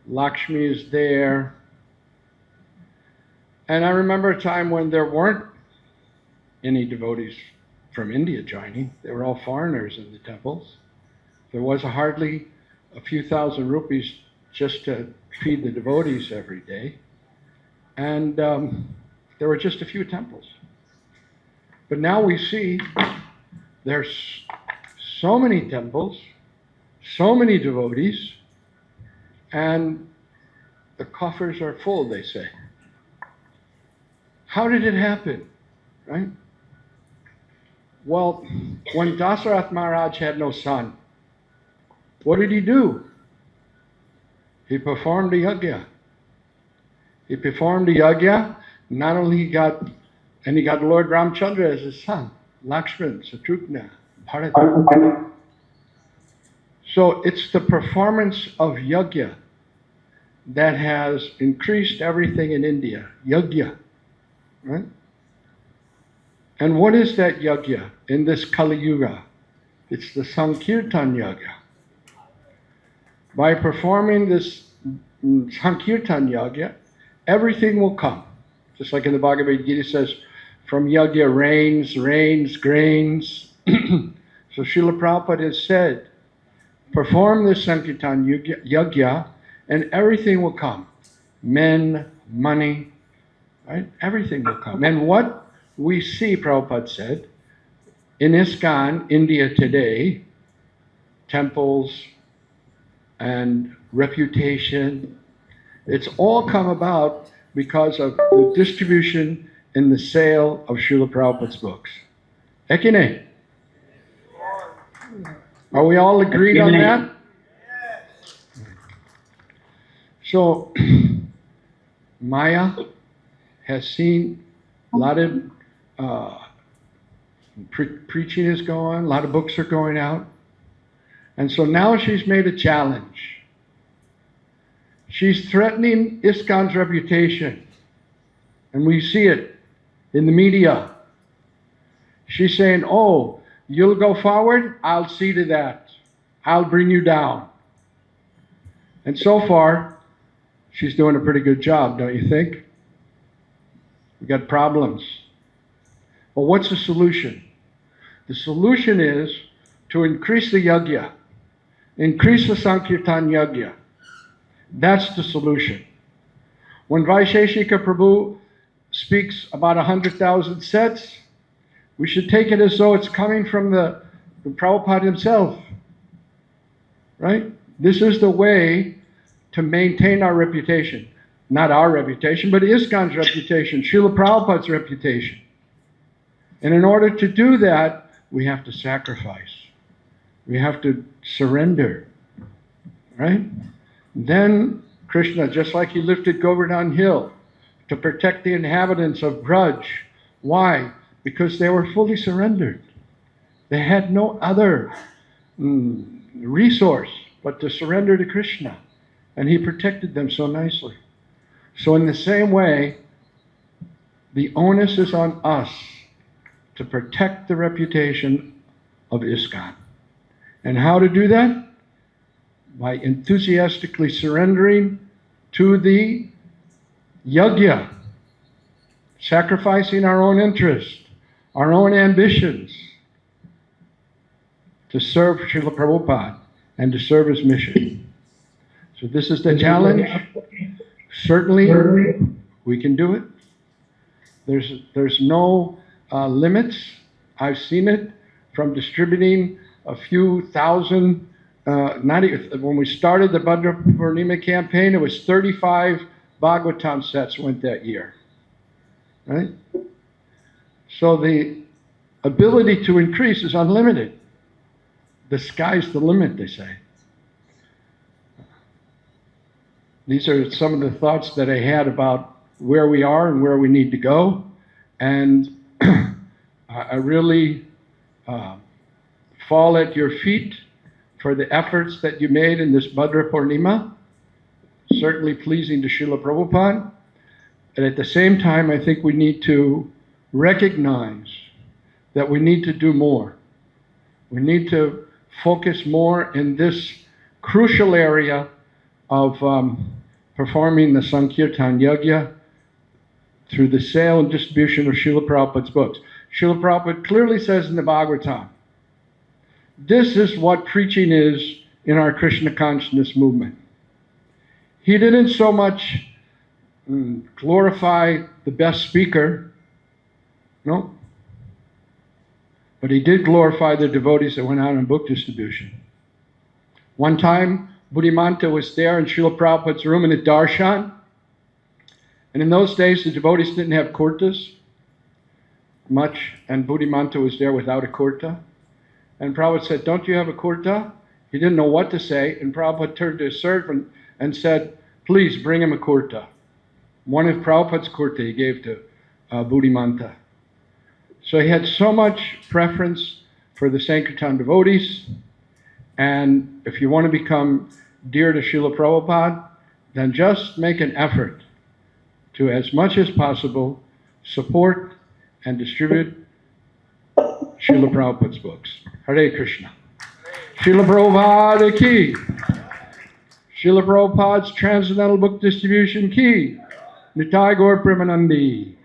Lakshmi is there. And I remember a time when there weren't any devotees from India joining. They were all foreigners in the temples. There was hardly a few thousand rupees just to feed the devotees every day. And there were just a few temples. But now we see there's so many temples, so many devotees, and the coffers are full, they say. How did it happen, right? Well, when Dasarath Maharaj had no son, what did he do? He performed the yajna. He performed the yajna. Not only he got Lord Ramchandra as his son, Lakshman, Satrughna, Bharata. So it's the performance of yajna that has increased everything in India. Yajna, right? And what is that yajna in this Kali Yuga? It's the Sankirtan yajna. By performing this Sankirtan yajna, everything will come. Just like in the Bhagavad Gita says, from yajna rains, grains. So Srila Prabhupada has said, perform this Sankirtan yajna and everything will come. Men, money, right? Everything will come. And what we see, Prabhupada said, in ISKCON, India today, temples and reputation, it's all come about because of the distribution and the sale of Srila Prabhupada's books. Ekine? Are we all agreed on that? So, Maya has seen a lot of preaching is going on, a lot of books are going out. And so now she's made a challenge. She's threatening ISKCON's reputation. And we see it in the media. She's saying, oh, you'll go forward? I'll see to that. I'll bring you down. And so far, she's doing a pretty good job, don't you think? We got problems. Well, what's the solution? The solution is to increase the yajna. Increase the Sankirtan yajna. That's the solution. When Vaisheshika Prabhu speaks about 100,000 sets, we should take it as though it's coming from the Prabhupada himself. Right? This is the way to maintain our reputation. Not our reputation, but ISKCON's reputation, Srila Prabhupada's reputation. And in order to do that, we have to sacrifice. We have to surrender. Right? Then Krishna, just like he lifted Govardhan Hill to protect the inhabitants of Braj. Why? Because they were fully surrendered. They had no other resource but to surrender to Krishna. And he protected them so nicely. So in the same way, the onus is on us to protect the reputation of ISKCON. And how to do that? By enthusiastically surrendering to the yajna, sacrificing our own interest, our own ambitions to serve Srila Prabhupada and to serve his mission. So this is the challenge. Certainly, we can do it. There's no limits. I've seen it from distributing a few thousand. Not even, when we started the Bhadra Purnima campaign, it was 35 Bhagavatam sets went that year. Right? So the ability to increase is unlimited. The sky's the limit, they say. These are some of the thoughts that I had about where we are and where we need to go. And I really fall at your feet for the efforts that you made in this Bhadra Purnima. Certainly pleasing to Srila Prabhupada. And at the same time, I think we need to recognize that we need to do more. We need to focus more in this crucial area of performing the Sankirtan Yajna through the sale and distribution of Srila Prabhupada's books. Srila Prabhupada clearly says in the Bhagavatam, this is what preaching is in our Krishna consciousness movement. He didn't so much glorify the best speaker, no, but he did glorify the devotees that went out on book distribution. One time, Buddhimanta was there in Srila Prabhupada's room in a darshan, and in those days the devotees didn't have kurtas much, and Buddhimanta was there without a kurta. And Prabhupada said, don't you have a kurta? He didn't know what to say, and Prabhupada turned to his servant and said, please bring him a kurta. One of Prabhupada's kurta he gave to Buddhimanta. So he had so much preference for the Sankirtan devotees, and if you want to become dear to Srila Prabhupada, then just make an effort to, as much as possible, support and distribute Srila Prabhupada's books. Hare Krishna. Srila Prabhupada ki. Srila Prabhupada's Transcendental Book Distribution ki. Nitai Gaur Premanandi.